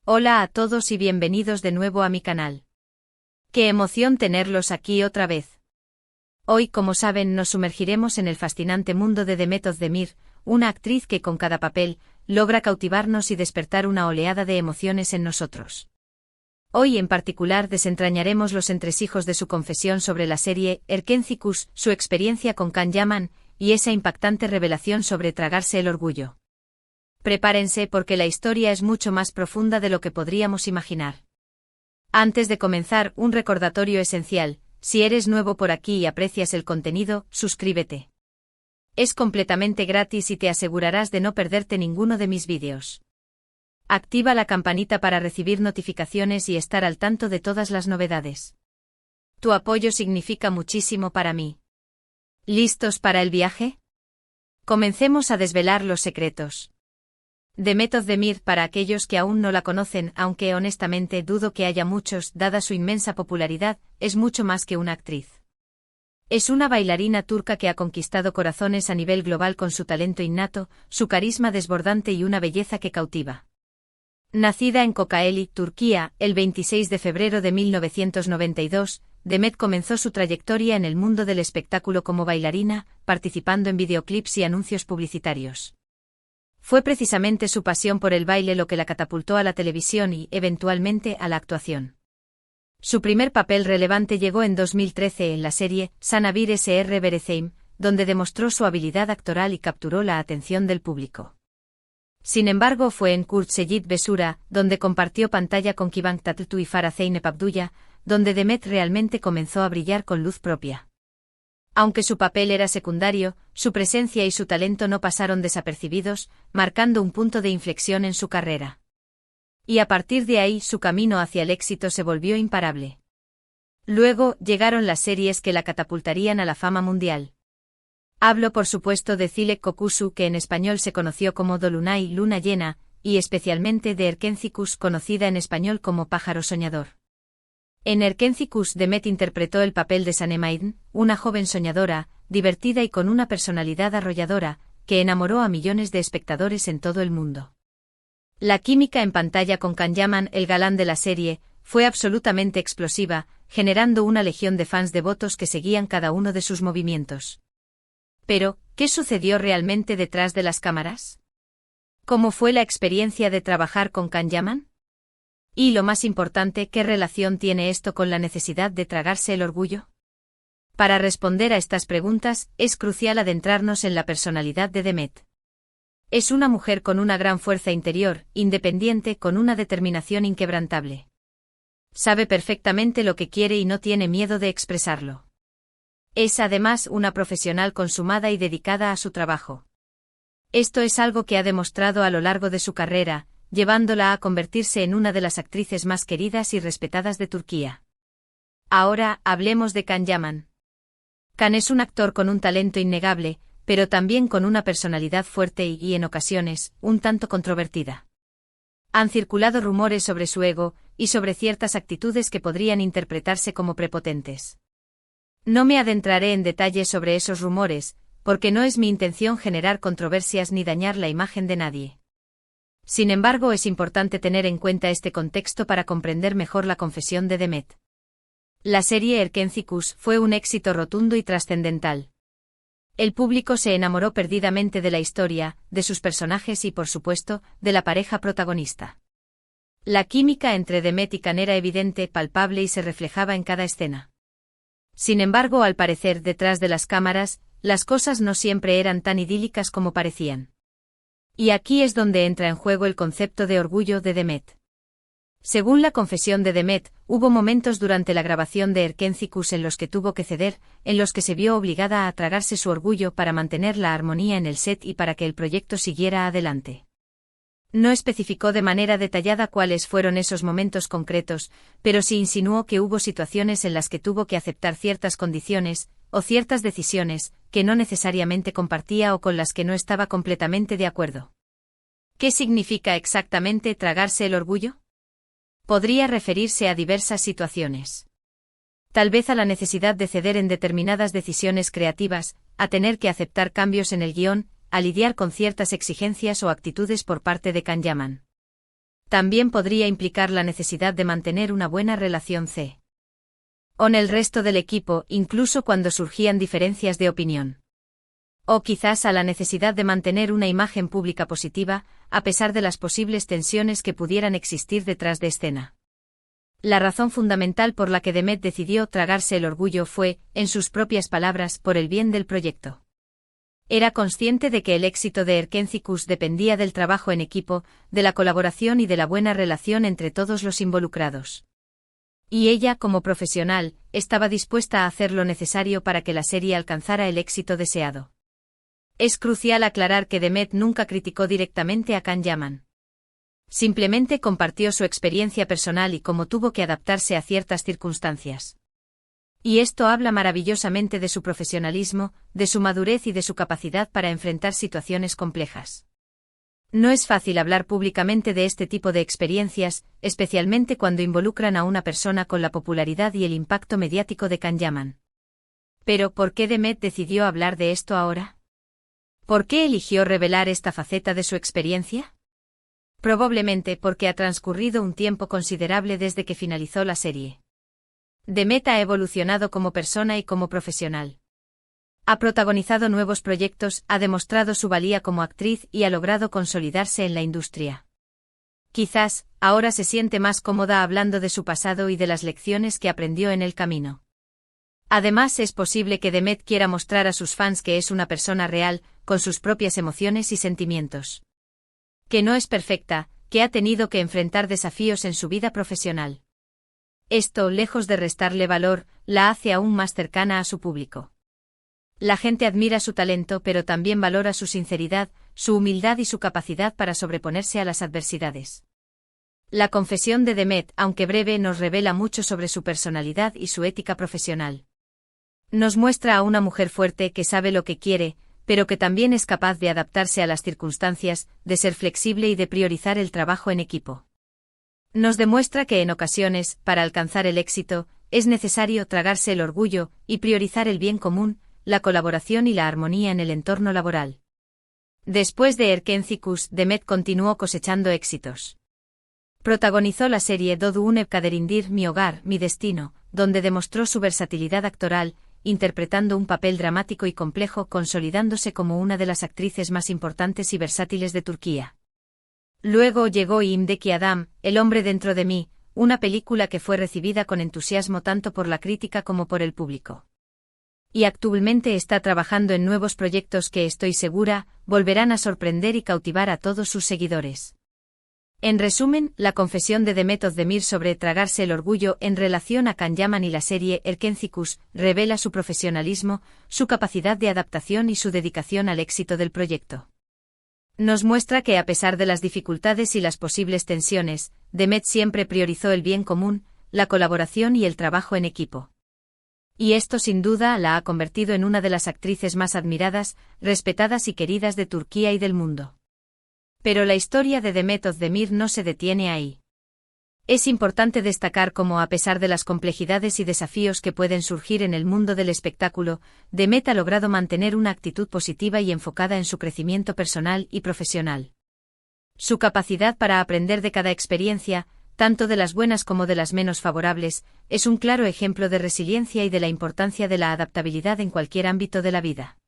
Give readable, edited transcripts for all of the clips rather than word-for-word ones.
Hola a todos y bienvenidos de nuevo a mi canal. Qué emoción tenerlos aquí otra vez. Hoy, como saben, nos sumergiremos en el fascinante mundo de Demet Özdemir, una actriz que con cada papel logra cautivarnos y despertar una oleada de emociones en nosotros. Hoy en particular desentrañaremos los entresijos de su confesión sobre la serie Erkenzikuş, su experiencia con Can Yaman y esa impactante revelación sobre tragarse el orgullo. Prepárense porque la historia es mucho más profunda de lo que podríamos imaginar. Antes de comenzar, un recordatorio esencial: si eres nuevo por aquí y aprecias el contenido, suscríbete. Es completamente gratis y te asegurarás de no perderte ninguno de mis vídeos. Activa la campanita para recibir notificaciones y estar al tanto de todas las novedades. Tu apoyo significa muchísimo para mí. ¿Listos para el viaje? Comencemos a desvelar los secretos. Demet Özdemir, para aquellos que aún no la conocen, aunque honestamente dudo que haya muchos, dada su inmensa popularidad, es mucho más que una actriz. Es una bailarina turca que ha conquistado corazones a nivel global con su talento innato, su carisma desbordante y una belleza que cautiva. Nacida en Kocaeli, Turquía, el 26 de febrero de 1992, Demet comenzó su trayectoria en el mundo del espectáculo como bailarina, participando en videoclips y anuncios publicitarios. Fue precisamente su pasión por el baile lo que la catapultó a la televisión y, eventualmente, a la actuación. Su primer papel relevante llegó en 2013 en la serie Sana Bir Sr. Vereceğim, donde demostró su habilidad actoral y capturó la atención del público. Sin embargo, fue en Kurtselit Besura, donde compartió pantalla con Kıvanç Tatlıtuğ y Farah Zeynep Abdullah, donde Demet realmente comenzó a brillar con luz propia. Aunque su papel era secundario, su presencia y su talento no pasaron desapercibidos, marcando un punto de inflexión en su carrera. Y a partir de ahí su camino hacia el éxito se volvió imparable. Luego, llegaron las series que la catapultarían a la fama mundial. Hablo por supuesto de Zilek Kokusu, que en español se conoció como Dolunay, Luna Llena, y especialmente de Erkenzikuş, conocida en español como Pájaro Soñador. En Erkenzikuş, Demet interpretó el papel de Sanem, una joven soñadora, divertida y con una personalidad arrolladora, que enamoró a millones de espectadores en todo el mundo. La química en pantalla con Can Yaman, el galán de la serie, fue absolutamente explosiva, generando una legión de fans devotos que seguían cada uno de sus movimientos. Pero, ¿qué sucedió realmente detrás de las cámaras? ¿Cómo fue la experiencia de trabajar con Can Yaman? Y lo más importante, ¿qué relación tiene esto con la necesidad de tragarse el orgullo? Para responder a estas preguntas, es crucial adentrarnos en la personalidad de Demet. Es una mujer con una gran fuerza interior, independiente, con una determinación inquebrantable. Sabe perfectamente lo que quiere y no tiene miedo de expresarlo. Es además una profesional consumada y dedicada a su trabajo. Esto es algo que ha demostrado a lo largo de su carrera, llevándola a convertirse en una de las actrices más queridas y respetadas de Turquía. Ahora, hablemos de Can Yaman. Can es un actor con un talento innegable, pero también con una personalidad fuerte y, en ocasiones, un tanto controvertida. Han circulado rumores sobre su ego, y sobre ciertas actitudes que podrían interpretarse como prepotentes. No me adentraré en detalles sobre esos rumores, porque no es mi intención generar controversias ni dañar la imagen de nadie. Sin embargo, es importante tener en cuenta este contexto para comprender mejor la confesión de Demet. La serie Erkenzikuş fue un éxito rotundo y trascendental. El público se enamoró perdidamente de la historia, de sus personajes y, por supuesto, de la pareja protagonista. La química entre Demet y Can era evidente, palpable y se reflejaba en cada escena. Sin embargo, al parecer, detrás de las cámaras, las cosas no siempre eran tan idílicas como parecían. Y aquí es donde entra en juego el concepto de orgullo de Demet. Según la confesión de Demet, hubo momentos durante la grabación de Erkenzikuş en los que tuvo que ceder, en los que se vio obligada a tragarse su orgullo para mantener la armonía en el set y para que el proyecto siguiera adelante. No especificó de manera detallada cuáles fueron esos momentos concretos, pero sí insinuó que hubo situaciones en las que tuvo que aceptar ciertas condiciones, o ciertas decisiones, que no necesariamente compartía o con las que no estaba completamente de acuerdo. ¿Qué significa exactamente tragarse el orgullo? Podría referirse a diversas situaciones. Tal vez a la necesidad de ceder en determinadas decisiones creativas, a tener que aceptar cambios en el guión, a lidiar con ciertas exigencias o actitudes por parte de Can Yaman. También podría implicar la necesidad de mantener una buena relación con el resto del equipo, incluso cuando surgían diferencias de opinión. O quizás a la necesidad de mantener una imagen pública positiva, a pesar de las posibles tensiones que pudieran existir detrás de escena. La razón fundamental por la que Demet decidió tragarse el orgullo fue, en sus propias palabras, por el bien del proyecto. Era consciente de que el éxito de Erkencicus dependía del trabajo en equipo, de la colaboración y de la buena relación entre todos los involucrados. Y ella, como profesional, estaba dispuesta a hacer lo necesario para que la serie alcanzara el éxito deseado. Es crucial aclarar que Demet nunca criticó directamente a Can Yaman. Simplemente compartió su experiencia personal y cómo tuvo que adaptarse a ciertas circunstancias. Y esto habla maravillosamente de su profesionalismo, de su madurez y de su capacidad para enfrentar situaciones complejas. No es fácil hablar públicamente de este tipo de experiencias, especialmente cuando involucran a una persona con la popularidad y el impacto mediático de Can Yaman. Pero, ¿por qué Demet decidió hablar de esto ahora? ¿Por qué eligió revelar esta faceta de su experiencia? Probablemente porque ha transcurrido un tiempo considerable desde que finalizó la serie. Demet ha evolucionado como persona y como profesional. Ha protagonizado nuevos proyectos, ha demostrado su valía como actriz y ha logrado consolidarse en la industria. Quizás, ahora se siente más cómoda hablando de su pasado y de las lecciones que aprendió en el camino. Además, es posible que Demet quiera mostrar a sus fans que es una persona real, con sus propias emociones y sentimientos. Que no es perfecta, que ha tenido que enfrentar desafíos en su vida profesional. Esto, lejos de restarle valor, la hace aún más cercana a su público. La gente admira su talento, pero también valora su sinceridad, su humildad y su capacidad para sobreponerse a las adversidades. La confesión de Demet, aunque breve, nos revela mucho sobre su personalidad y su ética profesional. Nos muestra a una mujer fuerte que sabe lo que quiere, pero que también es capaz de adaptarse a las circunstancias, de ser flexible y de priorizar el trabajo en equipo. Nos demuestra que en ocasiones, para alcanzar el éxito, es necesario tragarse el orgullo y priorizar el bien común, la colaboración y la armonía en el entorno laboral. Después de Erkencicus, Demet continuó cosechando éxitos. Protagonizó la serie Dodunep Kaderindir Mi Hogar, Mi Destino, donde demostró su versatilidad actoral, interpretando un papel dramático y complejo, consolidándose como una de las actrices más importantes y versátiles de Turquía. Luego llegó İmdeki Adam, El hombre dentro de mí, una película que fue recibida con entusiasmo tanto por la crítica como por el público. Y actualmente está trabajando en nuevos proyectos que estoy segura, volverán a sorprender y cautivar a todos sus seguidores. En resumen, la confesión de Demet Özdemir sobre tragarse el orgullo en relación a Can Yaman y la serie Erkencicus revela su profesionalismo, su capacidad de adaptación y su dedicación al éxito del proyecto. Nos muestra que a pesar de las dificultades y las posibles tensiones, Demet siempre priorizó el bien común, la colaboración y el trabajo en equipo. Y esto sin duda la ha convertido en una de las actrices más admiradas, respetadas y queridas de Turquía y del mundo. Pero la historia de Demet Özdemir no se detiene ahí. Es importante destacar cómo, a pesar de las complejidades y desafíos que pueden surgir en el mundo del espectáculo, Demet ha logrado mantener una actitud positiva y enfocada en su crecimiento personal y profesional. Su capacidad para aprender de cada experiencia, tanto de las buenas como de las menos favorables, es un claro ejemplo de resiliencia y de la importancia de la adaptabilidad en cualquier ámbito de la vida.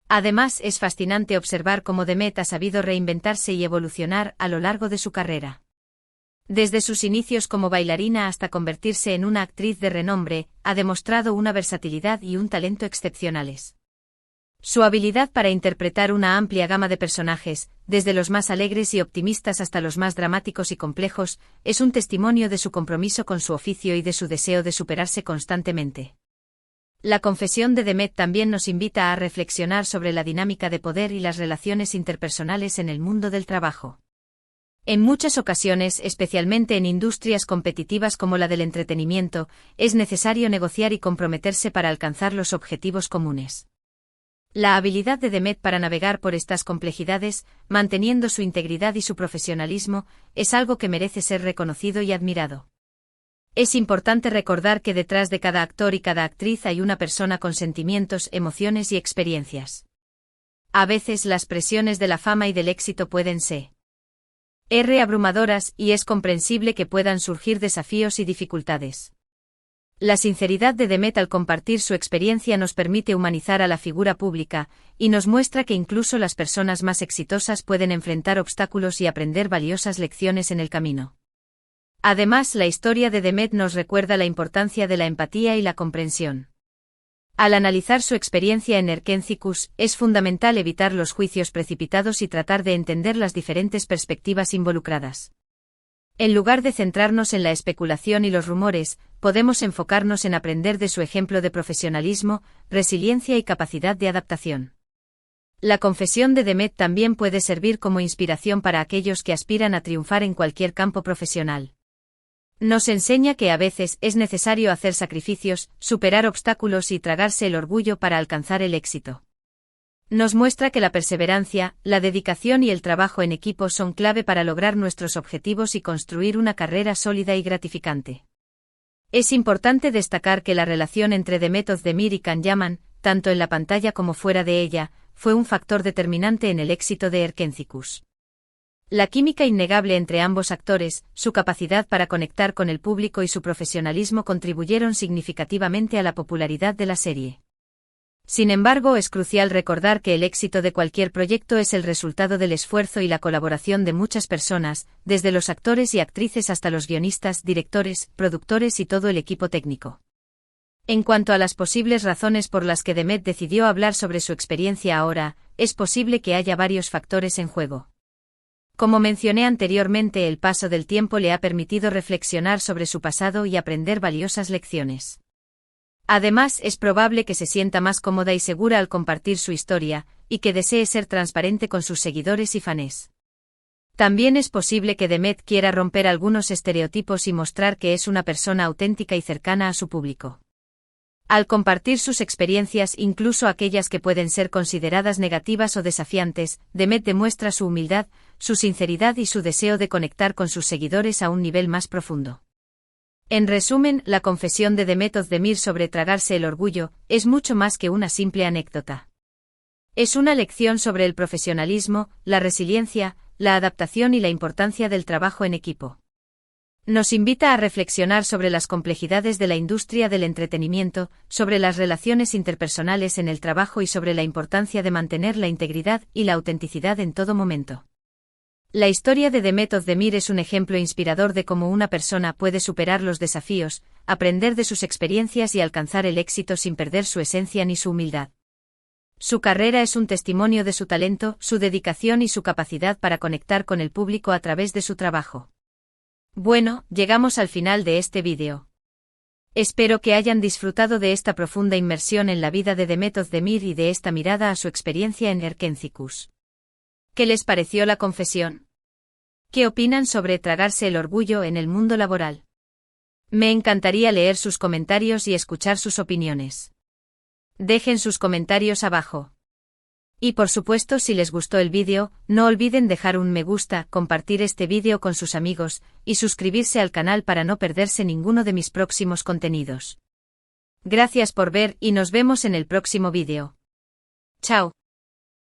Además, es fascinante observar cómo Demet ha sabido reinventarse y evolucionar a lo largo de su carrera. Desde sus inicios como bailarina hasta convertirse en una actriz de renombre, ha demostrado una versatilidad y un talento excepcionales. Su habilidad para interpretar una amplia gama de personajes, desde los más alegres y optimistas hasta los más dramáticos y complejos, es un testimonio de su compromiso con su oficio y de su deseo de superarse constantemente. La confesión de Demet también nos invita a reflexionar sobre la dinámica de poder y las relaciones interpersonales en el mundo del trabajo. En muchas ocasiones, especialmente en industrias competitivas como la del entretenimiento, es necesario negociar y comprometerse para alcanzar los objetivos comunes. La habilidad de Demet para navegar por estas complejidades, manteniendo su integridad y su profesionalismo, es algo que merece ser reconocido y admirado. Es importante recordar que detrás de cada actor y cada actriz hay una persona con sentimientos, emociones y experiencias. A veces las presiones de la fama y del éxito pueden ser Abrumadoras, y es comprensible que puedan surgir desafíos y dificultades. La sinceridad de Demet al compartir su experiencia nos permite humanizar a la figura pública, y nos muestra que incluso las personas más exitosas pueden enfrentar obstáculos y aprender valiosas lecciones en el camino. Además, la historia de Demet nos recuerda la importancia de la empatía y la comprensión. Al analizar su experiencia en Erkenciskus, es fundamental evitar los juicios precipitados y tratar de entender las diferentes perspectivas involucradas. En lugar de centrarnos en la especulación y los rumores, podemos enfocarnos en aprender de su ejemplo de profesionalismo, resiliencia y capacidad de adaptación. La confesión de Demet también puede servir como inspiración para aquellos que aspiran a triunfar en cualquier campo profesional. Nos enseña que a veces es necesario hacer sacrificios, superar obstáculos y tragarse el orgullo para alcanzar el éxito. Nos muestra que la perseverancia, la dedicación y el trabajo en equipo son clave para lograr nuestros objetivos y construir una carrera sólida y gratificante. Es importante destacar que la relación entre Demet Özdemir y Can Yaman, tanto en la pantalla como fuera de ella, fue un factor determinante en el éxito de Erkenciskus. La química innegable entre ambos actores, su capacidad para conectar con el público y su profesionalismo contribuyeron significativamente a la popularidad de la serie. Sin embargo, es crucial recordar que el éxito de cualquier proyecto es el resultado del esfuerzo y la colaboración de muchas personas, desde los actores y actrices hasta los guionistas, directores, productores y todo el equipo técnico. En cuanto a las posibles razones por las que Demet decidió hablar sobre su experiencia ahora, es posible que haya varios factores en juego. Como mencioné anteriormente, el paso del tiempo le ha permitido reflexionar sobre su pasado y aprender valiosas lecciones. Además, es probable que se sienta más cómoda y segura al compartir su historia, y que desee ser transparente con sus seguidores y fans. También es posible que Demet quiera romper algunos estereotipos y mostrar que es una persona auténtica y cercana a su público. Al compartir sus experiencias, incluso aquellas que pueden ser consideradas negativas o desafiantes, Demet demuestra su humildad, su sinceridad y su deseo de conectar con sus seguidores a un nivel más profundo. En resumen, la confesión de Demet Özdemir sobre tragarse el orgullo es mucho más que una simple anécdota. Es una lección sobre el profesionalismo, la resiliencia, la adaptación y la importancia del trabajo en equipo. Nos invita a reflexionar sobre las complejidades de la industria del entretenimiento, sobre las relaciones interpersonales en el trabajo y sobre la importancia de mantener la integridad y la autenticidad en todo momento. La historia de Demet Özdemir es un ejemplo inspirador de cómo una persona puede superar los desafíos, aprender de sus experiencias y alcanzar el éxito sin perder su esencia ni su humildad. Su carrera es un testimonio de su talento, su dedicación y su capacidad para conectar con el público a través de su trabajo. Bueno, llegamos al final de este vídeo. Espero que hayan disfrutado de esta profunda inmersión en la vida de Demet Özdemir y de esta mirada a su experiencia en Erkenciskus. ¿Qué les pareció la confesión? ¿Qué opinan sobre tragarse el orgullo en el mundo laboral? Me encantaría leer sus comentarios y escuchar sus opiniones. Dejen sus comentarios abajo. Y por supuesto, si les gustó el vídeo, no olviden dejar un me gusta, compartir este vídeo con sus amigos, y suscribirse al canal para no perderse ninguno de mis próximos contenidos. Gracias por ver y nos vemos en el próximo vídeo. Chao.